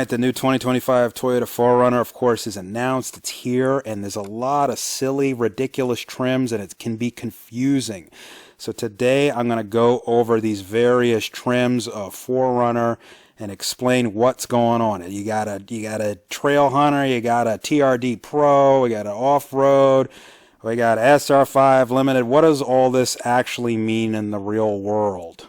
right, the new 2025 Toyota 4Runner, of course, is announced. It's here, and there's a lot of silly, ridiculous trims, and it can be confusing. So today, I'm going to go over these various trims of 4Runner and explain what's going on. You got a Trailhunter, you got a TRD Pro, we got an Off-Road, we got SR5 Limited. What does all this actually mean in the real world?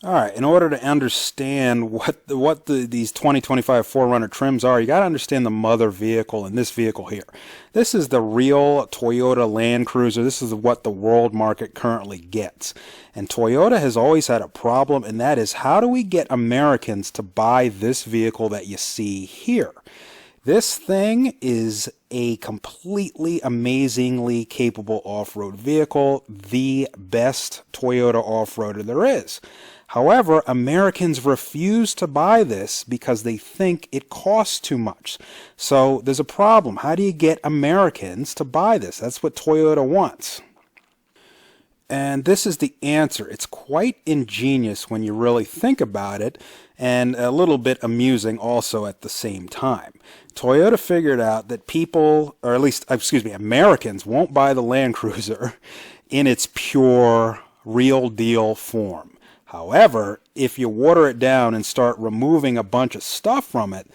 All right, in order to understand what these 2025 4Runner trims are, you got to understand the mother vehicle in this vehicle here. This is the real Toyota Land Cruiser. This is what the world market currently gets. And Toyota has always had a problem, and that is, how do we get Americans to buy this vehicle that you see here? This thing is a completely amazingly capable off-road vehicle, the best Toyota off-roader there is. However, Americans refuse to buy this because they think it costs too much. So there's a problem. How do you get Americans to buy this? That's what Toyota wants. And this is the answer. It's quite ingenious when you really think about it, and a little bit amusing also at the same time. Toyota figured out that people, or at least, Americans won't buy the Land Cruiser in its pure, real deal form. However, if you water it down and start removing a bunch of stuff from it,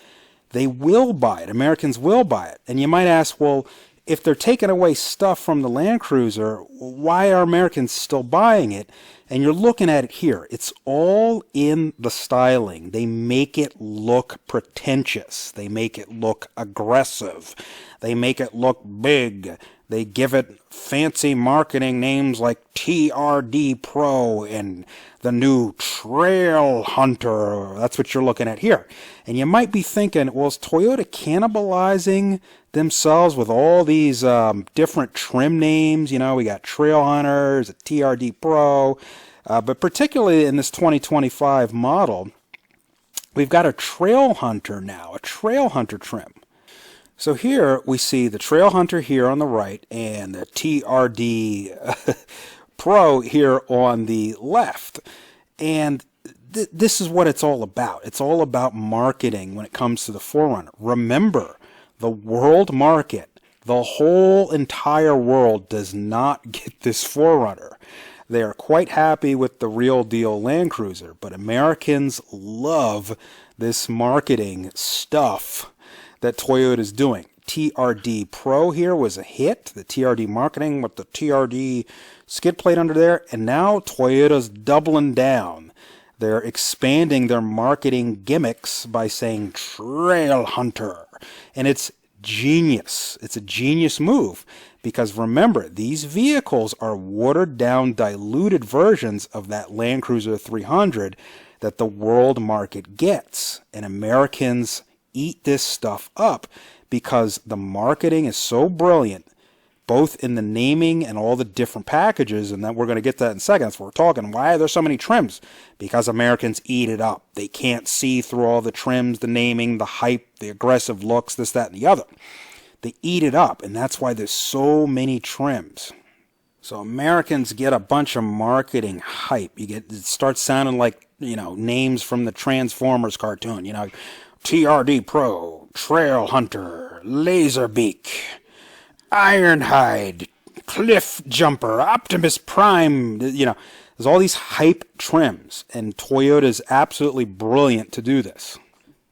they will buy it. Americans will buy it. And you might ask, well, if they're taking away stuff from the Land Cruiser, why are Americans still buying it? And you're looking at it here. It's all in the styling. They make it look pretentious. They make it look aggressive. They make it look big. They give it fancy marketing names like TRD Pro and the new Trailhunter. That's what you're looking at here. And you might be thinking, well, is Toyota cannibalizing themselves with all these different trim names? You know, we got Trailhunters, a TRD Pro, but particularly in this 2025 model, we've got a Trailhunter now, a Trailhunter trim. So here we see the Trailhunter here on the right and the TRD Pro here on the left. And this is what it's all about. It's all about marketing when it comes to the 4Runner. Remember, the world market, the whole entire world does not get this 4Runner. They are quite happy with the real deal Land Cruiser, but Americans love this marketing stuff that Toyota is doing. TRD Pro here was a hit, the TRD marketing with the TRD skid plate under there, and now Toyota's doubling down. They're expanding their marketing gimmicks by saying Trailhunter, and it's genius. It's a genius move, because remember, these vehicles are watered down, diluted versions of that Land Cruiser 300 that the world market gets, and Americans eat this stuff up because the marketing is so brilliant, both in the naming and all the different packages, and then we're going to get to that in a second. That's what we're talking. Why are there so many trims? Because Americans eat it up. They can't see through all the trims, the naming, the hype, the aggressive looks, this, that, and the other. They eat it up, and that's why there's so many trims. So Americans get a bunch of marketing hype. It starts sounding like, names from the Transformers cartoon, TRD Pro, Trailhunter, Laserbeak, Ironhide, Cliff Jumper, Optimus Prime. There's all these hype trims, and Toyota is absolutely brilliant to do this.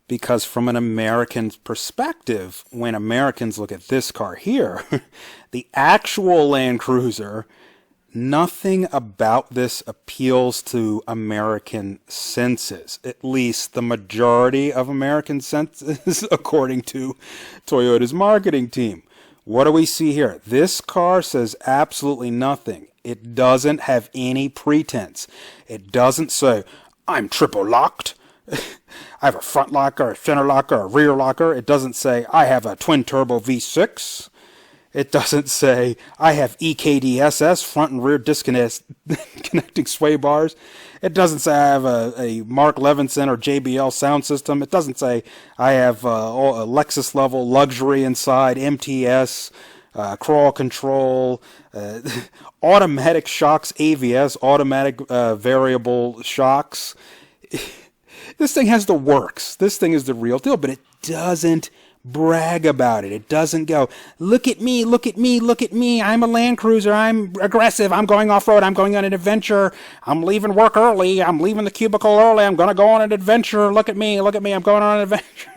Because from an American perspective, when Americans look at this car here, the actual Land Cruiser, nothing about this appeals to American senses, at least the majority of American senses, according to Toyota's marketing team. What do we see here? This car says absolutely nothing. It doesn't have any pretense. It doesn't say, I'm triple locked. I have a front locker, a center locker, a rear locker. It doesn't say, I have a twin turbo V6. It doesn't say, I have EKDSS, front and rear disconnecting sway bars. It doesn't say I have a Mark Levinson or JBL sound system. It doesn't say I have a Lexus level luxury inside, MTS, crawl control, automatic shocks, AVS, automatic variable shocks. This thing has the works. This thing is the real deal, but it doesn't brag about it. It doesn't go, look at me, look at me, look at me. I'm a Land Cruiser. I'm aggressive. I'm going off-road. I'm going on an adventure. I'm leaving work early. I'm leaving the cubicle early. I'm going to go on an adventure. Look at me. Look at me. I'm going on an adventure.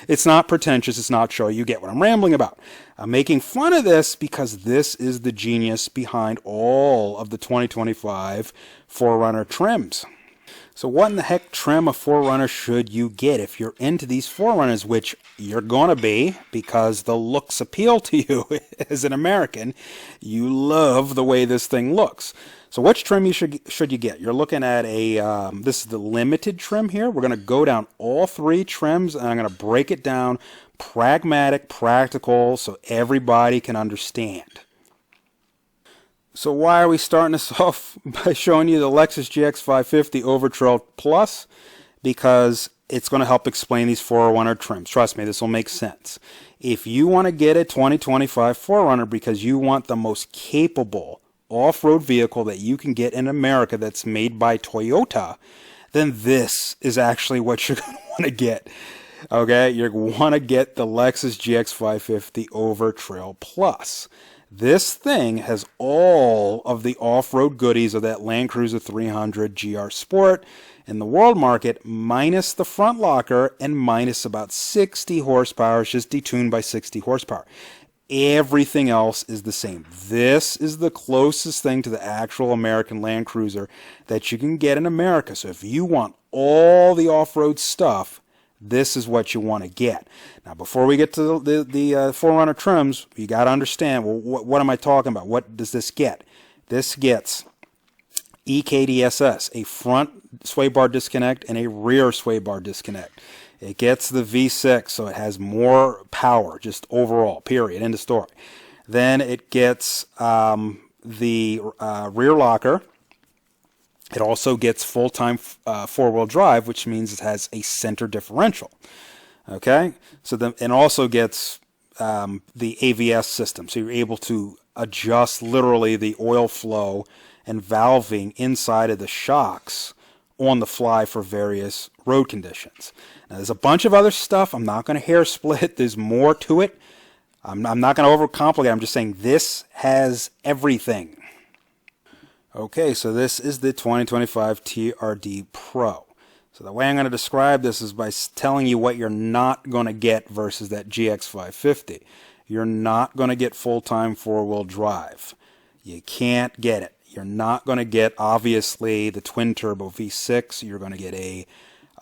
It's not pretentious. It's not showy. You get what I'm rambling about. I'm making fun of this because this is the genius behind all of the 2025 4Runner trims. So what in the heck trim of 4Runner should you get if you're into these 4Runners, which you're going to be because the looks appeal to you as an American. You love the way this thing looks. So which trim should you get? You're looking at this is the limited trim here. We're going to go down all three trims, and I'm going to break it down pragmatic, practical, so everybody can understand. So why are we starting this off by showing you the Lexus GX550 over Trail Plus? Because it's going to help explain these 4Runner trims. Trust me, this will make sense. If you want to get a 2025 4Runner because you want the most capable off-road vehicle that you can get in America that's made by Toyota, then this is actually what you're going to want to get. Okay, you're going to want to get the Lexus GX550 over Trail Plus. This thing has all of the off-road goodies of that Land Cruiser 300 GR Sport in the world market, minus the front locker and minus about 60 horsepower. It's just detuned by 60 horsepower. Everything else is the same. This is the closest thing to the actual American Land Cruiser that you can get in America. So if you want all the off-road stuff, this is what you want to get. Now, before we get to the 4Runner trims, you got to understand, well, what am I talking about? What does this get? This gets EKDSS, a front sway bar disconnect and a rear sway bar disconnect. It gets the V6, so it has more power, just overall, period, end of story. Then it gets the rear locker. It also gets full-time four-wheel drive, which means it has a center differential. Okay, so it also gets the AVS system, so you're able to adjust literally the oil flow and valving inside of the shocks on the fly for various road conditions. Now, there's a bunch of other stuff. I'm not going to hair split. There's more to it. I'm not going to overcomplicate. I'm just saying this has everything. Okay, so this is the 2025 TRD Pro. So the way I'm going to describe this is by telling you what you're not going to get versus that GX550. You're not going to get full-time four-wheel drive. You can't get it. You're not going to get, obviously, the twin-turbo V6. You're going to get a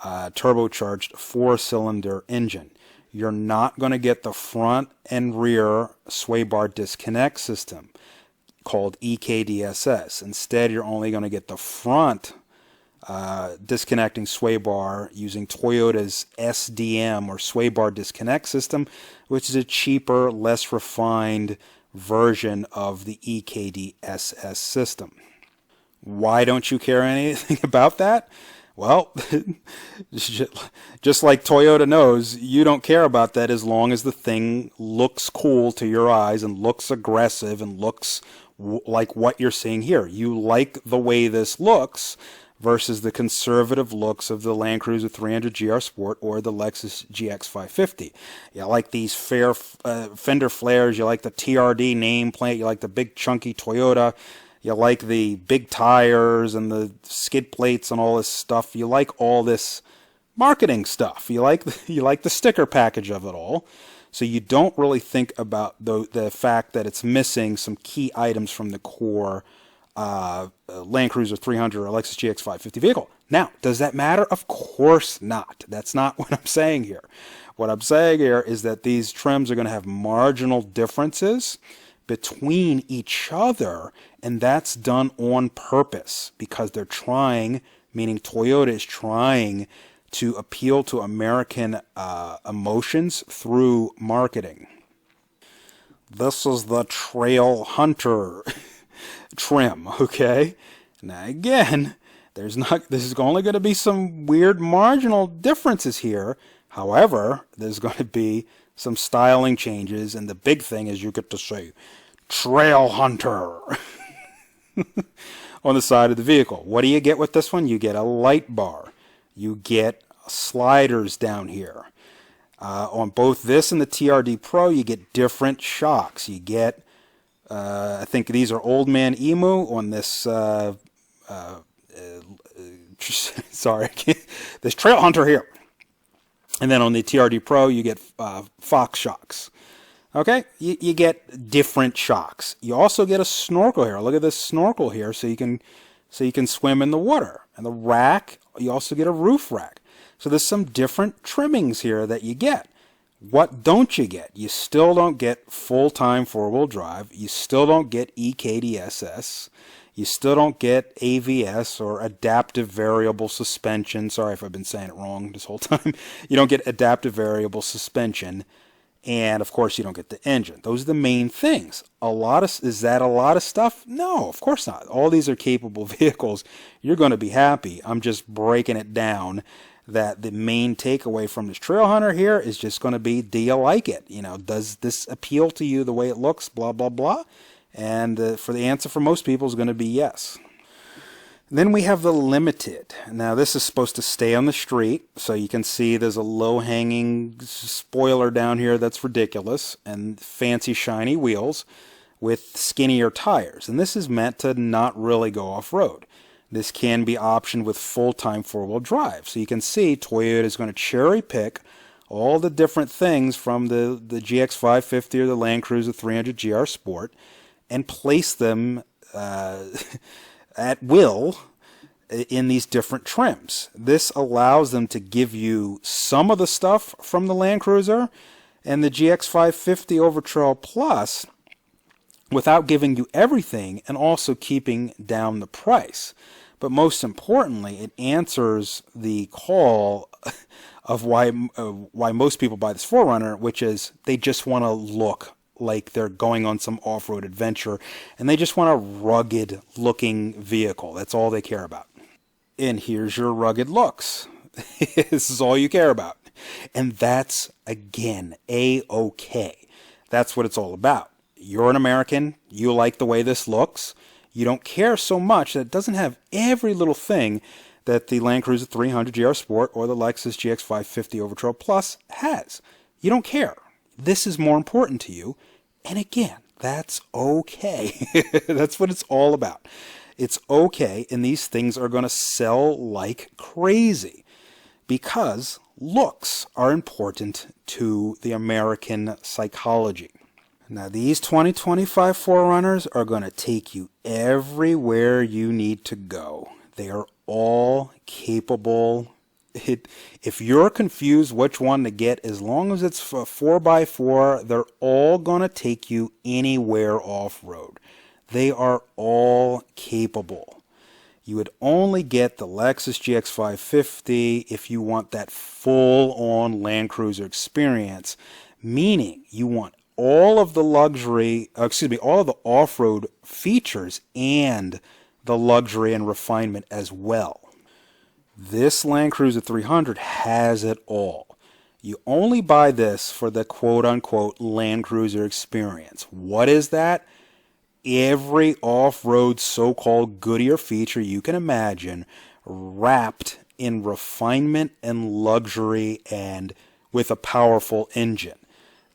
turbocharged four-cylinder engine. You're not going to get the front and rear sway bar disconnect system called EKDSS. Instead, you're only going to get the front disconnecting sway bar using Toyota's SDM or sway bar disconnect system, which is a cheaper, less refined version of the EKDSS system. Why don't you care anything about that? Well, just like Toyota knows, you don't care about that as long as the thing looks cool to your eyes and looks aggressive and looks like what you're seeing here. You like the way this looks versus the conservative looks of the Land Cruiser 300 GR Sport or the Lexus GX550. You like these fair fender flares, you like the TRD nameplate, you like the big chunky Toyota, you like the big tires and the skid plates and all this stuff. You like all this marketing stuff. You like the sticker package of it all. So you don't really think about the fact that it's missing some key items from the core Land Cruiser 300 or Lexus GX550 vehicle. Now, does that matter? Of course not. That's not what I'm saying here. What I'm saying here is that these trims are going to have marginal differences between each other, and that's done on purpose because they're trying, meaning Toyota is trying to appeal to American emotions through marketing. This is the Trailhunter trim, okay? Now again, there's only going to be some weird marginal differences here. However, there's going to be some styling changes, and the big thing is you get to say Trailhunter on the side of the vehicle. What do you get with this one? You get a light bar. You get sliders down here. On both this and the TRD Pro, you get different shocks. You get, I think these are Old Man Emu on this, sorry, this Trailhunter here. And then on the TRD Pro, you get Fox shocks. Okay, you get different shocks. You also get a snorkel here. Look at this snorkel here, so you can swim in the water. And the rack, you also get a roof rack. So there's some different trimmings here that you get. What don't you get? You still don't get full-time four-wheel drive. You still don't get EKDSS. You still don't get AVS or adaptive variable suspension. Sorry if I've been saying it wrong this whole time. You don't get adaptive variable suspension. And of course you don't get the engine. Those are the main things. Is that a lot of stuff? No, of course not. All these are capable vehicles. You're going to be happy. I'm just breaking it down that the main takeaway from this Trailhunter here is just going to be, do you like it? You know, does this appeal to you the way it looks? Blah, blah, blah. And for the answer for most people is going to be yes. Then we have the Limited. Now this is supposed to stay on the street, so you can see there's a low-hanging spoiler down here that's ridiculous, and fancy shiny wheels with skinnier tires. And this is meant to not really go off-road. This can be optioned with full-time four-wheel drive. So you can see Toyota is going to cherry-pick all the different things from the GX550 or the Land Cruiser 300 GR Sport and place them at will in these different trims. This allows them to give you some of the stuff from the Land Cruiser and the GX550 over Trail Plus without giving you everything and also keeping down the price. But most importantly, it answers the call of why most people buy this 4Runner, which is they just want to look like they're going on some off-road adventure, and they just want a rugged-looking vehicle. That's all they care about. And here's your rugged looks. This is all you care about. And that's, again, A-OK. That's what it's all about. You're an American. You like the way this looks. You don't care so much that it doesn't have every little thing that the Land Cruiser 300 GR Sport or the Lexus GX550 over Trail Plus has. You don't care. This is more important to you. And again, that's okay. That's what it's all about. It's okay, and these things are going to sell like crazy because looks are important to the American psychology. Now, these 2025 4Runners are going to take you everywhere you need to go. They are all capable. If you're confused which one to get, as long as it's a 4x4, they're all going to take you anywhere off-road. They are all capable. You would only get the Lexus GX550 if you want that full-on Land Cruiser experience, meaning you want all of the luxury, all of the off-road features and the luxury and refinement as well. This Land Cruiser 300 has it all. You only buy this for the quote-unquote Land Cruiser experience. What is that? Every off-road so-called Goodyear feature you can imagine wrapped in refinement and luxury and with a powerful engine.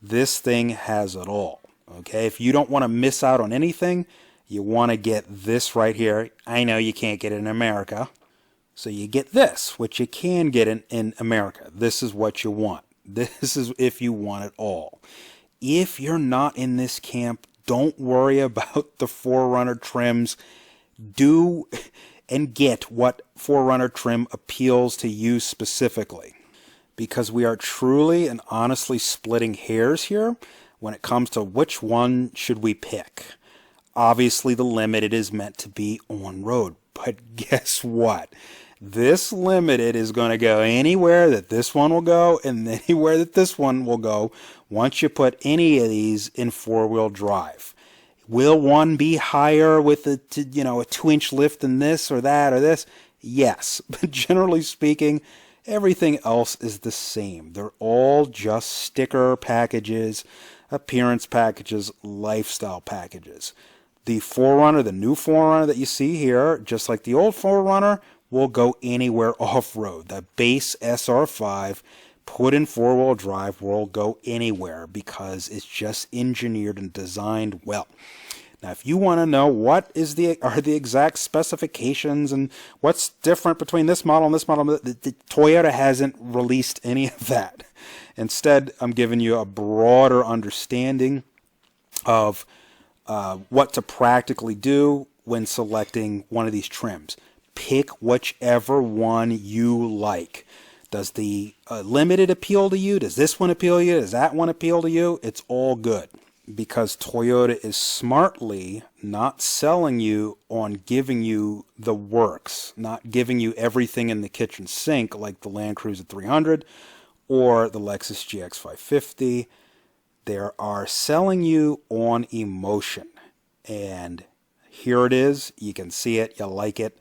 This thing has it all. Okay, if you don't want to miss out on anything, you want to get this right here. I know you can't get it in America. So you get this, which you can get in America. This is what you want. This is if you want it all. If you're not in this camp, don't worry about the 4Runner trims. Do and get what 4Runner trim appeals to you specifically. Because we are truly and honestly splitting hairs here when it comes to which one should we pick. Obviously, the Limited is meant to be on-road. But guess what? This Limited is going to go anywhere that this one will go and anywhere that this one will go once you put any of these in four-wheel drive. Will one be higher with a 2-inch lift than this or that or this? Yes, but generally speaking, everything else is the same. They're all just sticker packages, appearance packages, lifestyle packages. The 4Runner, the new 4Runner that you see here, just like the old 4Runner, will go anywhere off-road. The base SR5 put in four-wheel drive will go anywhere because it's just engineered and designed well. Now, if you want to know what are the exact specifications and what's different between this model and this model, the Toyota hasn't released any of that. Instead, I'm giving you a broader understanding of what to practically do when selecting one of these trims. Pick whichever one you like. Does the Limited appeal to you? Does this one appeal to you? Does that one appeal to you? It's all good, because Toyota is smartly not selling you on giving you the works, not giving you everything in the kitchen sink like the Land Cruiser 300 or the Lexus GX550. They are selling you on emotion. And here it is. You can see it. You like it.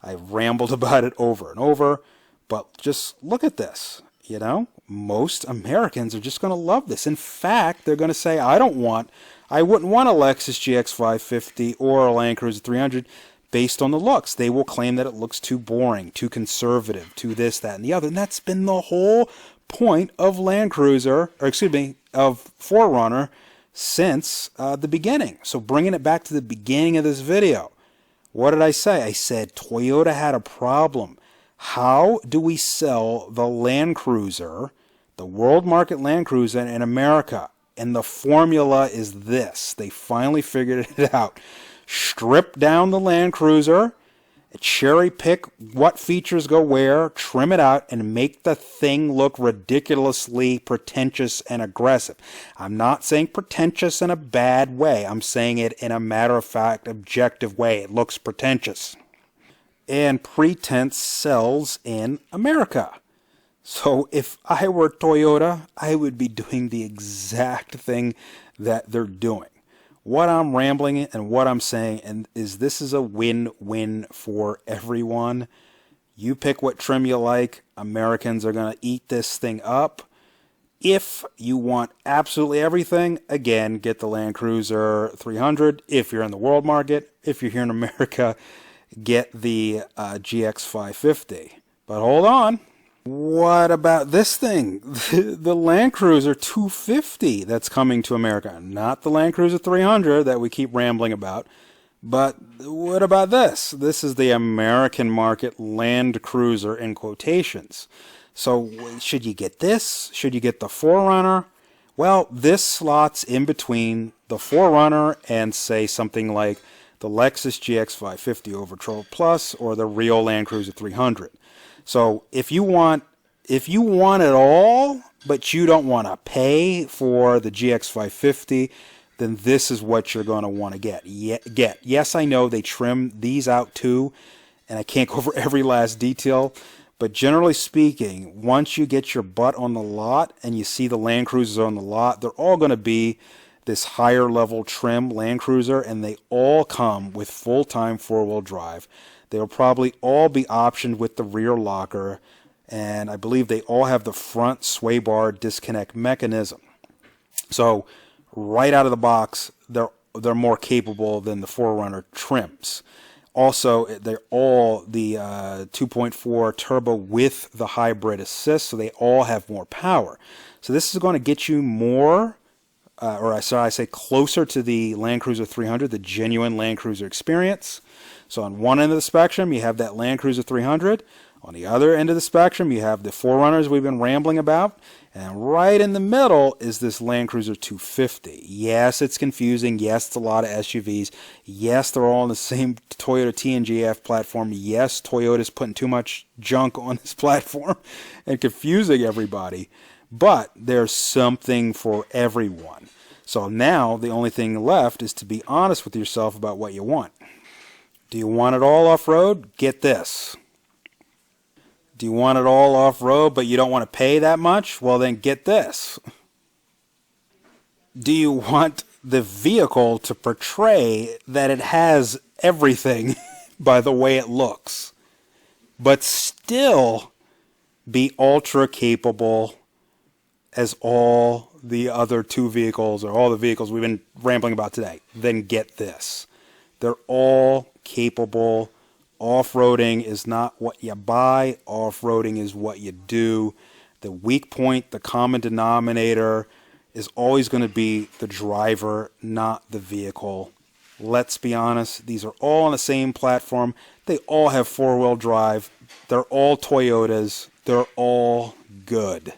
I've rambled about it over and over. But just look at this. You know, most Americans are just going to love this. In fact, they're going to say, I wouldn't want a Lexus GX550 or a Land Cruiser 300 based on the looks. They will claim that it looks too boring, too conservative, too this, that, and the other. And that's been the whole point of of 4Runner since the beginning. So bringing it back to the beginning of this video, what did I say? I said Toyota had a problem. How do we sell the Land Cruiser, the world market Land Cruiser in America? And the formula is this. They finally figured it out. Strip down the Land Cruiser, cherry pick what features go where, trim it out, and make the thing look ridiculously pretentious and aggressive. I'm not saying pretentious in a bad way. I'm saying it in a matter-of-fact, objective way. It looks pretentious. And pretense sells in America. So if I were Toyota, I would be doing the exact thing that they're doing. What I'm rambling and what I'm saying is this is a win-win for everyone. You pick what trim you like. Americans are going to eat this thing up. If you want absolutely everything, again, get the Land Cruiser 300. If you're in the world market, if you're here in America, get the GX550. But hold on. What about this thing? The Land Cruiser 250 that's coming to America. Not the Land Cruiser 300 that we keep rambling about. But what about this? This is the American market Land Cruiser in quotations. So should you get this? Should you get the 4Runner? Well, this slots in between the 4Runner and, say, something like the Lexus GX550 Overtrove Plus or the real Land Cruiser 300. So if you want it all, but you don't want to pay for the GX550, then this is what you're going to want to get. Yes, I know they trim these out too, and I can't go over every last detail, but generally speaking, once you get your butt on the lot and you see the Land Cruisers on the lot, they're all going to be this higher level trim Land Cruiser, and they all come with full-time four-wheel drive. They'll probably all be optioned with the rear locker, and I believe they all have the front sway bar disconnect mechanism. So right out of the box, they're more capable than the 4Runner trims. Also, they're all the 2.4 turbo with the hybrid assist, so they all have more power. So this is going to get you more, closer to the Land Cruiser 300, the genuine Land Cruiser experience. So on one end of the spectrum, you have that Land Cruiser 300. On the other end of the spectrum, you have the 4Runners we've been rambling about. And right in the middle is this Land Cruiser 250. Yes, it's confusing. Yes, it's a lot of SUVs. Yes, they're all on the same Toyota TNGF platform. Yes, Toyota's putting too much junk on this platform and confusing everybody. But there's something for everyone. So now the only thing left is to be honest with yourself about what you want. Do you want it all off-road? Get this. Do you want it all off-road but you don't want to pay that much? Well, then get this. Do you want the vehicle to portray that it has everything by the way it looks, but still be ultra capable as all the other two vehicles or all the vehicles we've been rambling about today? Then get this. They're all capable, off-roading is not what you buy, off-roading is what you do. The weak point, the common denominator, is always going to be the driver, not the vehicle. Let's be honest, these are all on the same platform. They all have four-wheel drive. They're all Toyotas. They're all good.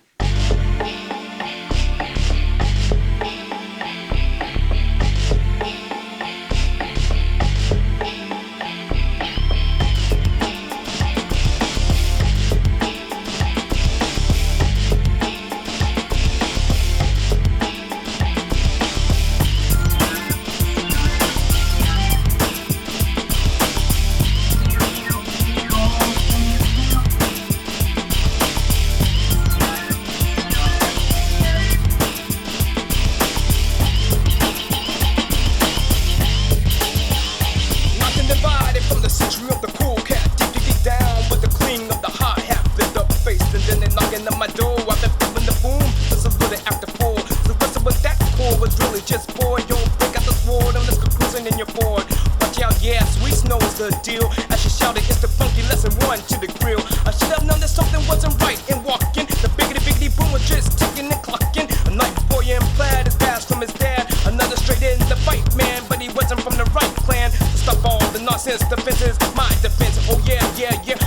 Deal. As she shouted, it's the funky lesson one to the grill. I should have known that something wasn't right in walking. The biggity boom was just ticking and clocking. A night boy in plaid is passed from his dad. Another straight in the fight man, but he wasn't from the right clan. To stop all the nonsense, defense is my defense. Oh yeah.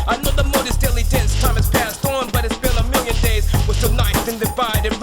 I know the mode is daily dense. Time has passed on, but it's been a million days. We're still ninth and divided.